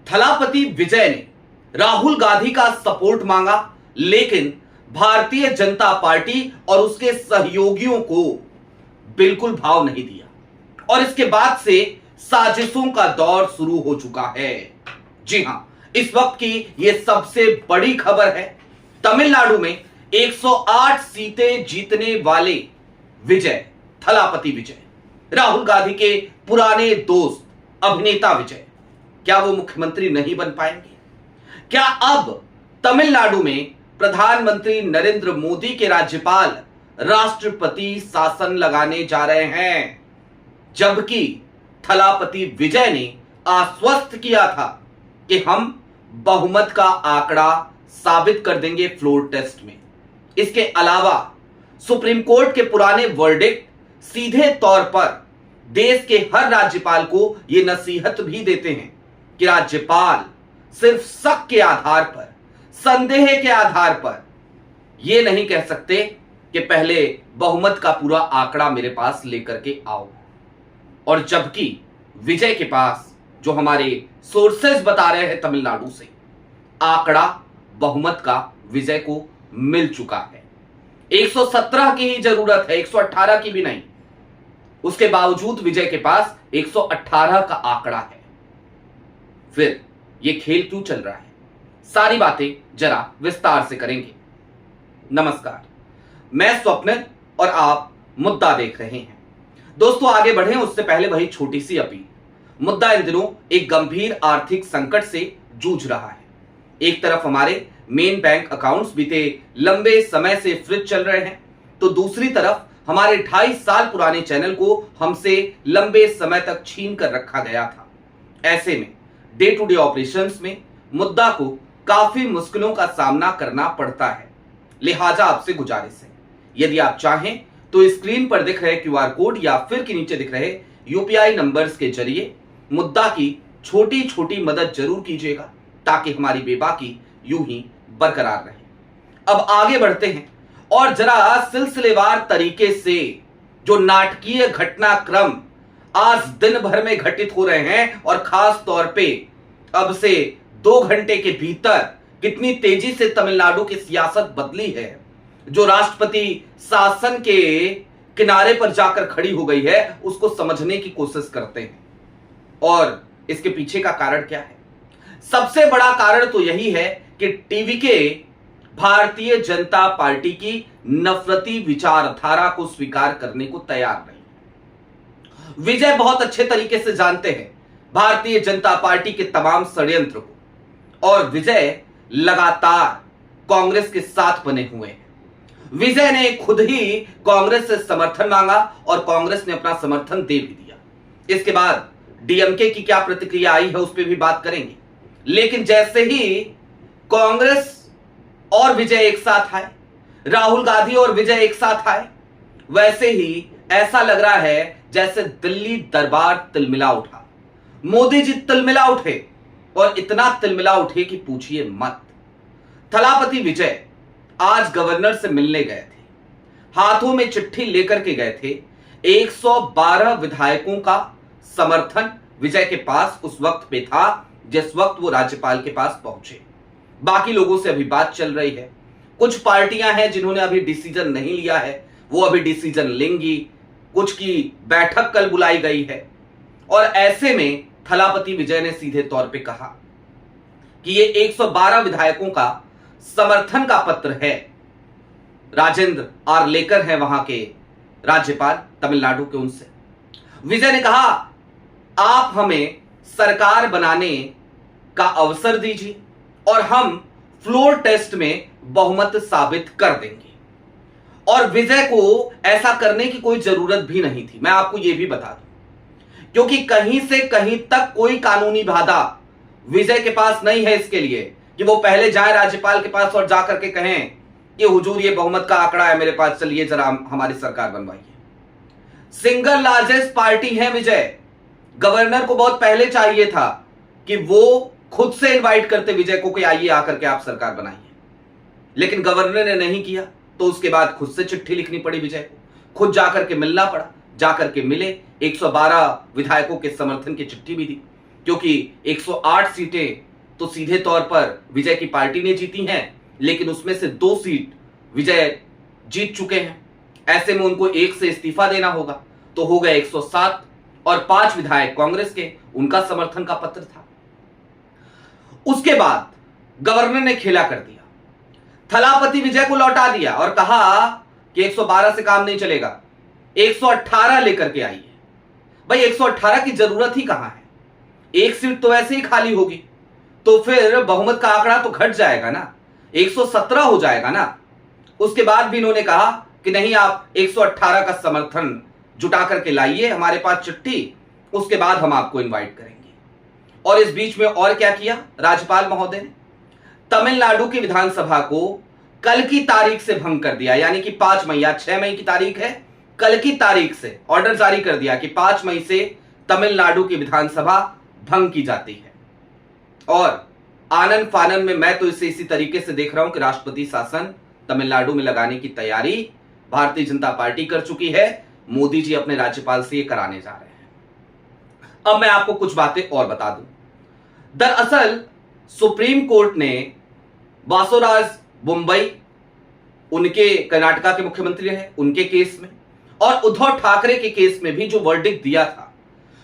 थलापति विजय ने राहुल गांधी का सपोर्ट मांगा, लेकिन भारतीय जनता पार्टी और उसके सहयोगियों को बिल्कुल भाव नहीं दिया और इसके बाद से साजिशों का दौर शुरू हो चुका है। जी हां, इस वक्त की यह सबसे बड़ी खबर है। तमिलनाडु में 108 सीटें जीतने वाले विजय, थलापति विजय, राहुल गांधी के पुराने दोस्त अभिनेता विजय, क्या वो मुख्यमंत्री नहीं बन पाएंगे? क्या अब तमिलनाडु में प्रधानमंत्री नरेंद्र मोदी के राज्यपाल राष्ट्रपति शासन लगाने जा रहे हैं? जबकि थलापति विजय ने आश्वस्त किया था कि हम बहुमत का आंकड़ा साबित कर देंगे फ्लोर टेस्ट में। इसके अलावा सुप्रीम कोर्ट के पुराने वर्डिक्ट सीधे तौर पर देश के हर राज्यपाल को यह नसीहत भी देते हैं कि राज्यपाल सिर्फ शक के आधार पर, संदेह के आधार पर यह नहीं कह सकते कि पहले बहुमत का पूरा आंकड़ा मेरे पास लेकर के आओ। और जबकि विजय के पास, जो हमारे सोर्सेज बता रहे हैं तमिलनाडु से, आंकड़ा बहुमत का विजय को मिल चुका है। 117 की ही जरूरत है, 118 की भी नहीं। उसके बावजूद विजय के पास 118 का आंकड़ा है। फिर यह खेल क्यों चल रहा है? सारी बातें जरा विस्तार से करेंगे। नमस्कार, मैं स्वप्निल और आप मुद्दा देख रहे हैं। दोस्तों, आगे बढ़ें उससे पहले वही छोटी सी अपील। मुद्दा इन दिनों एक गंभीर आर्थिक संकट से जूझ रहा है। एक तरफ हमारे मेन बैंक अकाउंट्स बीते लंबे समय से फ्रीज चल रहे हैं, तो दूसरी तरफ हमारे 2.5 साल पुराने चैनल को हमसे लंबे समय तक छीन कर रखा गया था। ऐसे में डे टू डे ऑपरेशंस में मुद्दा को काफी मुश्किलों का सामना करना पड़ता है। लिहाजा आपसे गुजारिश है, यदि आप चाहें तो स्क्रीन पर दिख रहे क्यूआर कोड या फिर के नीचे दिख रहे यूपीआई नंबर्स के जरिए मुद्दा की छोटी छोटी मदद जरूर कीजिएगा, ताकि हमारी बेबाकी यूं ही बरकरार रहे। अब आगे बढ़ते हैं और जरा सिलसिलेवार तरीके से जो नाटकीय घटनाक्रम आज दिन भर में घटित हो रहे हैं, और खास तौर पे अब से 2 घंटे के भीतर कितनी तेजी से तमिलनाडु की सियासत बदली है, जो राष्ट्रपति शासन के किनारे पर जाकर खड़ी हो गई है, उसको समझने की कोशिश करते हैं। और इसके पीछे का कारण क्या है? सबसे बड़ा कारण तो यही है कि टीवी के भारतीय जनता पार्टी की नफरती विचारधारा को स्वीकार करने को तैयार नहीं। विजय बहुत अच्छे तरीके से जानते हैं भारतीय जनता पार्टी के तमाम षड्यंत्र को, और विजय लगातार कांग्रेस के साथ बने हुए हैं। विजय ने खुद ही कांग्रेस से समर्थन मांगा और कांग्रेस ने अपना समर्थन दे भी दिया। इसके बाद डीएमके की क्या प्रतिक्रिया आई है उस पर भी बात करेंगे। लेकिन जैसे ही कांग्रेस और विजय एक साथ आए, राहुल गांधी और विजय एक साथ आए, वैसे ही ऐसा लग रहा है जैसे दिल्ली दरबार तिलमिला उठा। मोदी जी तिलमिला उठे, और इतना तिलमिला उठे कि पूछिए मत। थलापति विजय आज गवर्नर से मिलने गए थे, हाथों में चिट्ठी लेकर के गए थे। 112 विधायकों का समर्थन विजय के पास उस वक्त पे था जिस वक्त वो राज्यपाल के पास पहुंचे। बाकी लोगों से अभी बात चल रही है। कुछ पार्टियां हैं जिन्होंने अभी डिसीजन नहीं लिया है, वो अभी डिसीजन लेंगी। कुछ की बैठक कल बुलाई गई है, और ऐसे में थलापति विजय ने सीधे तौर पे कहा कि ये 112 विधायकों का समर्थन का पत्र है। राजेंद्र आर लेकर हैं वहां के राज्यपाल तमिलनाडु के, उनसे विजय ने कहा आप हमें सरकार बनाने का अवसर दीजिए और हम फ्लोर टेस्ट में बहुमत साबित कर देंगे। और विजय को ऐसा करने की कोई जरूरत भी नहीं थी, मैं आपको यह भी बता दूं, क्योंकि कहीं से कहीं तक कोई कानूनी बाधा विजय के पास नहीं है इसके लिए कि वो पहले जाए राज्यपाल के पास और जाकर के कहें कि हुजूर ये बहुमत का आंकड़ा है मेरे पास, चलिए जरा हमारी सरकार बनवाइए। सिंगल लार्जेस्ट पार्टी है विजय। गवर्नर को बहुत पहले चाहिए था कि वो खुद से इनवाइट करते विजय को कि आइए आकर के आप सरकार बनाइए, लेकिन गवर्नर ने नहीं किया। तो उसके बाद खुद से चिट्ठी लिखनी पड़ी विजय को, खुद जाकर के मिलना पड़ा। जाकर के मिले, 112 विधायकों के समर्थन की चिट्ठी भी दी, क्योंकि 108 सीटें तो सीधे तौर पर विजय की पार्टी ने जीती हैं, लेकिन उसमें से 2 सीट विजय जीत चुके हैं। ऐसे में उनको 1 से इस्तीफा देना होगा, तो हो गए 107 और 5 विधायक कांग्रेस के, उनका समर्थन का पत्र था। उसके बाद गवर्नर ने खेला कर दिया, थलापति विजय को लौटा दिया और कहा कि 112 से काम नहीं चलेगा, 118 लेकर के आइए। भाई 118 की जरूरत ही कहां है, 1 सीट तो वैसे ही खाली होगी, तो फिर बहुमत का आंकड़ा तो घट जाएगा ना, 117 हो जाएगा ना। उसके बाद भी इन्होंने कहा कि नहीं, आप 118 का समर्थन जुटा करके लाइए हमारे पास चिट्ठी, उसके बाद हम आपको इनवाइट करेंगे। और इस बीच में और क्या किया राज्यपाल महोदय ने, तमिलनाडु की विधानसभा को कल की तारीख से भंग कर दिया, यानी कि 5 मई या 6 मई की तारीख है, कल की तारीख से ऑर्डर जारी कर दिया कि 5 मई से तमिलनाडु की विधानसभा भंग की जाती है। और आनन फानन में मैं तो इसे इसी तरीके से देख रहा हूं कि राष्ट्रपति शासन तमिलनाडु में लगाने की तैयारी भारतीय जनता पार्टी कर चुकी है। मोदी जी अपने राज्यपाल से ये कराने जा रहे हैं। अब मैं आपको कुछ बातें और बता दूं। दरअसल सुप्रीम कोर्ट ने बासोराज मुंबई, उनके कर्नाटका के मुख्यमंत्री रहे, उनके केस में और उद्धव ठाकरे के केस में भी जो वर्डिक्ट दिया था,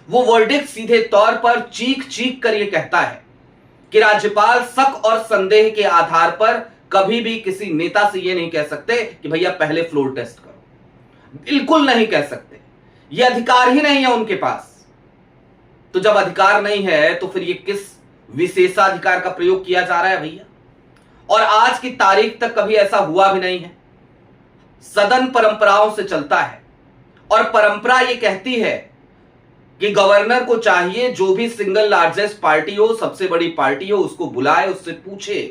वो वर्डिक्ट सीधे तौर पर चीख चीख कर यह कहता है कि राज्यपाल शक और संदेह के आधार पर कभी भी किसी नेता से यह नहीं कह सकते कि भैया पहले फ्लोर टेस्ट करो, बिल्कुल नहीं कह सकते, यह अधिकार ही नहीं है उनके पास। तो जब अधिकार नहीं है तो फिर यह किस विशेषाधिकार का प्रयोग किया जा रहा है भैया? और आज की तारीख तक कभी ऐसा हुआ भी नहीं है। सदन परंपराओं से चलता है और परंपरा यह कहती है कि गवर्नर को चाहिए जो भी सिंगल लार्जेस्ट पार्टी हो, सबसे बड़ी पार्टी हो, उसको बुलाए, उससे पूछे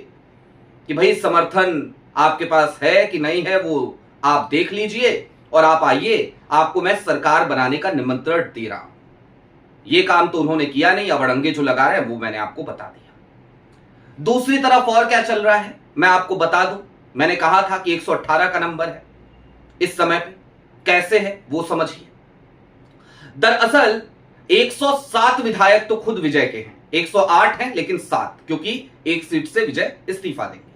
कि भाई समर्थन आपके पास है कि नहीं है, वो आप देख लीजिए और आप आइए, आपको मैं सरकार बनाने का निमंत्रण दे रहा हूं। ये काम तो उन्होंने किया नहीं, अब अड़ंगे जो लगा रहे हैं वो मैंने आपको बता दिया। दूसरी तरफ और क्या चल रहा है मैं आपको बता दूं। मैंने कहा था कि 118 का नंबर है इस समय पे, कैसे है वो समझिए। दरअसल 107 विधायक तो खुद विजय के हैं, 108 हैं लेकिन 7, क्योंकि 1 सीट से विजय इस्तीफा देंगे।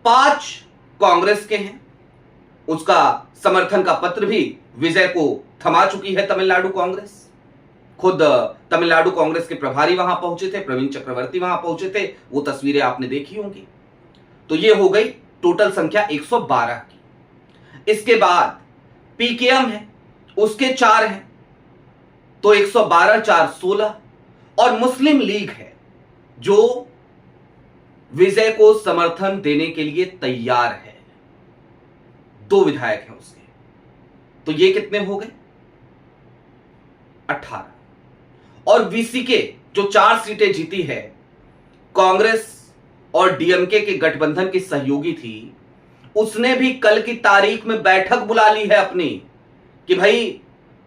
5 कांग्रेस के हैं, उसका समर्थन का पत्र भी विजय को थमा चुकी है तमिलनाडु कांग्रेस। खुद तमिलनाडु कांग्रेस के प्रभारी वहां पहुंचे थे, प्रवीण चक्रवर्ती वहां पहुंचे थे, वो तस्वीरें आपने देखी होंगी। तो ये हो गई टोटल संख्या 112 की। इसके बाद पीकेएम है, उसके 4 हैं, तो 112 4 16, और मुस्लिम लीग है जो विजय को समर्थन देने के लिए तैयार है, 2 विधायक हैं उसके, तो ये कितने हो गए 18। और वीसीके जो 4 सीटें जीती है, कांग्रेस और डीएमके के गठबंधन की सहयोगी थी, उसने भी कल की तारीख में बैठक बुला ली है अपनी कि भाई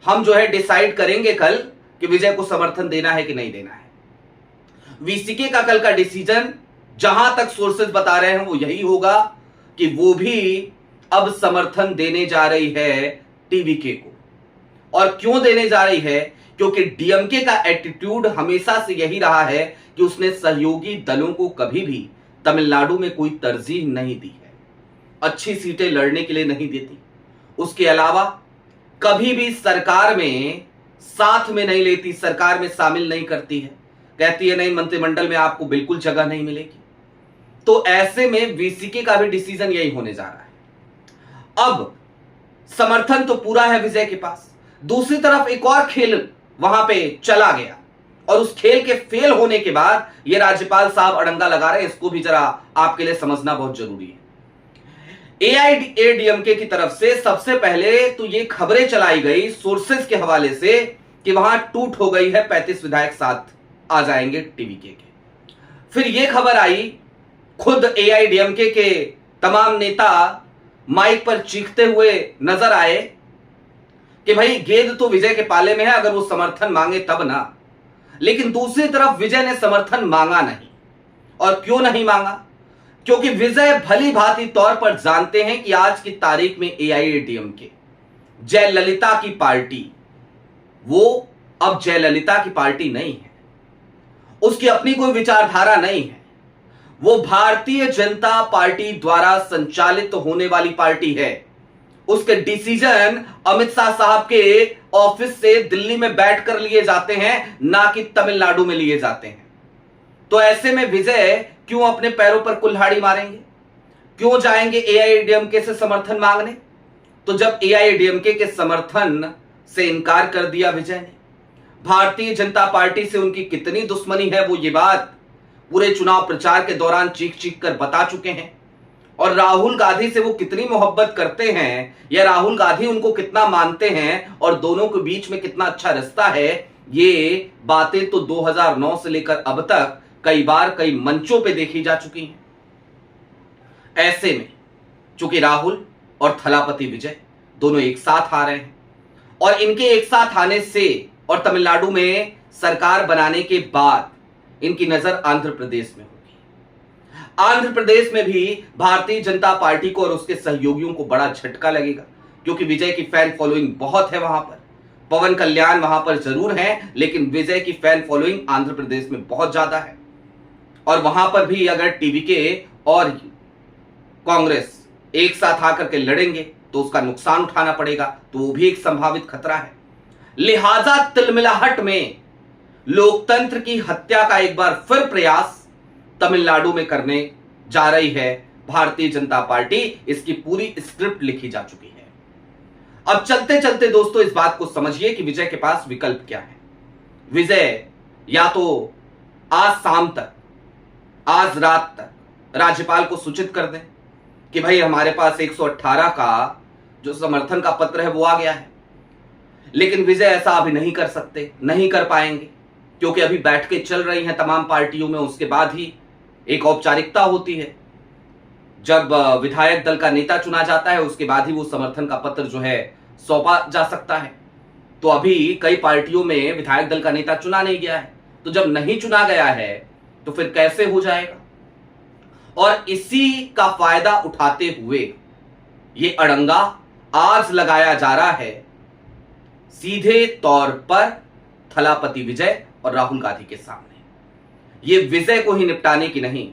हम जो है डिसाइड करेंगे कल कि विजय को समर्थन देना है कि नहीं देना है। वीसीके का कल का डिसीजन जहां तक सोर्सेज बता रहे हैं वो यही होगा कि वो भी अब समर्थन देने जा रही है टीवीके को। और क्यों देने जा रही है? क्योंकि डीएमके का एटीट्यूड हमेशा से यही रहा है कि उसने सहयोगी दलों को कभी भी तमिलनाडु में कोई तरजीह नहीं दी है, अच्छी सीटें लड़ने के लिए नहीं देती। उसके अलावा कभी भी सरकार में साथ में नहीं लेती, सरकार में शामिल नहीं करती है, कहती है नहीं मंत्रिमंडल में आपको बिल्कुल जगह नहीं मिलेगी। तो ऐसे में वीसीके का भी डिसीजन यही होने जा रहा है। अब समर्थन तो पूरा है विजय के पास, दूसरी तरफ एक और खेल वहां पे चला गया और उस खेल के फेल होने के बाद ये राज्यपाल साहब अड़ंगा लगा रहे हैं। इसको भी जरा आपके लिए समझना बहुत जरूरी है। एआईएडीएमके की तरफ से सबसे पहले तो ये खबरें चलाई गई सोर्सेस के हवाले से कि वहां टूट हो गई है, 35 विधायक साथ आ जाएंगे टीवीके के। फिर ये खबर आई, खुद एआईएडीएमके के तमाम नेता माइक पर चीखते हुए नजर आए कि भाई गेंद तो विजय के पाले में है, अगर वो समर्थन मांगे तब ना। लेकिन दूसरी तरफ विजय ने समर्थन मांगा नहीं। और क्यों नहीं मांगा? क्योंकि विजय भली भांति तौर पर जानते हैं कि आज की तारीख में एआईएडीएमके जयललिता की पार्टी, वो अब जयललिता की पार्टी नहीं है, उसकी अपनी कोई विचारधारा नहीं है। वो भारतीय जनता पार्टी द्वारा संचालित होने वाली पार्टी है। उसके डिसीजन अमित शाह साहब के ऑफिस से दिल्ली में बैठकर लिए जाते हैं, ना कि तमिलनाडु में लिए जाते हैं। तो ऐसे में विजय क्यों अपने पैरों पर कुल्हाड़ी मारेंगे? क्यों जाएंगे एआईएडीएमके से समर्थन मांगने? तो जब एआईएडीएमके के समर्थन से इनकार कर दिया विजय ने, भारतीय जनता पार्टी से उनकी कितनी दुश्मनी है वो ये बात पूरे चुनाव प्रचार के दौरान चीख चीख कर बता चुके हैं। और राहुल गांधी से वो कितनी मोहब्बत करते हैं या राहुल गांधी उनको कितना मानते हैं और दोनों के बीच में कितना अच्छा रिश्ता है, ये बातें तो 2009 से लेकर अब तक कई बार कई मंचों पे देखी जा चुकी हैं। ऐसे में चूंकि राहुल और थलापति विजय दोनों एक साथ आ रहे हैं और इनके एक साथ आने से और तमिलनाडु में सरकार बनाने के बाद इनकी नजर आंध्र प्रदेश में होगी। आंध्र प्रदेश में भी भारतीय जनता पार्टी को और उसके सहयोगियों को बड़ा झटका लगेगा, क्योंकि विजय की फैन फॉलोइंग बहुत है वहां पर। पवन कल्याण वहां पर जरूर है, लेकिन विजय की फैन फॉलोइंग आंध्र प्रदेश में बहुत ज्यादा है। और वहां पर भी अगर टीवीके और कांग्रेस एक साथ आकर के लड़ेंगे तो उसका नुकसान उठाना पड़ेगा, तो वो भी एक संभावित खतरा है। लिहाजा तिलमिलाहट में लोकतंत्र की हत्या का एक बार फिर प्रयास तमिलनाडु में करने जा रही है भारतीय जनता पार्टी। इसकी पूरी स्क्रिप्ट लिखी जा चुकी है। अब चलते चलते दोस्तों इस बात को समझिए कि विजय के पास विकल्प क्या है। विजय या तो आज शाम तक, आज रात तक राज्यपाल को सूचित कर दें कि भाई हमारे पास 118 का जो समर्थन का पत्र है वो आ गया है। लेकिन विजय ऐसा अभी नहीं कर सकते, नहीं कर पाएंगे, क्योंकि अभी बैठकें चल रही हैं तमाम पार्टियों में। उसके बाद ही एक औपचारिकता होती है, जब विधायक दल का नेता चुना जाता है उसके बाद ही वो समर्थन का पत्र जो है सौंपा जा सकता है। तो अभी कई पार्टियों में विधायक दल का नेता चुना नहीं गया है, तो जब नहीं चुना गया है तो फिर कैसे हो जाएगा? और इसी का फायदा उठाते हुए ये अड़ंगा आज लगाया जा रहा है सीधे तौर पर थलापति विजय और राहुल गांधी के सामने। ये विजय को ही निपटाने की नहीं,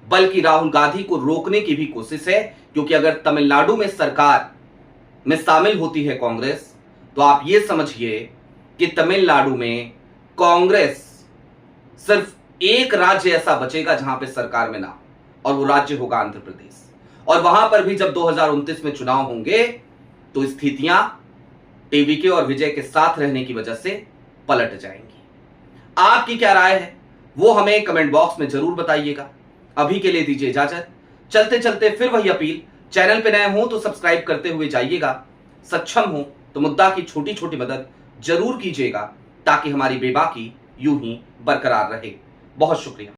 बल्कि राहुल गांधी को रोकने की भी कोशिश है, क्योंकि अगर तमिलनाडु में सरकार में शामिल होती है कांग्रेस, तो आप ये समझिए कि तमिलनाडु में कांग्रेस सिर्फ एक राज्य ऐसा बचेगा जहां पे सरकार में ना हो, और वो राज्य होगा आंध्र प्रदेश। और वहां पर भी जब 2029 में चुनाव होंगे तो स्थितियां टीवीके और विजय के साथ रहने की वजह से पलट जाएंगी। आपकी क्या राय है वो हमें कमेंट बॉक्स में जरूर बताइएगा। अभी के लिए दीजिए इजाजत। चलते चलते फिर वही अपील, चैनल पे नए हो तो सब्सक्राइब करते हुए जाइएगा, सक्षम हो तो मुद्दा की छोटी छोटी मदद जरूर कीजिएगा, ताकि हमारी बेबाकी यूं ही बरकरार रहे। बहुत शुक्रिया।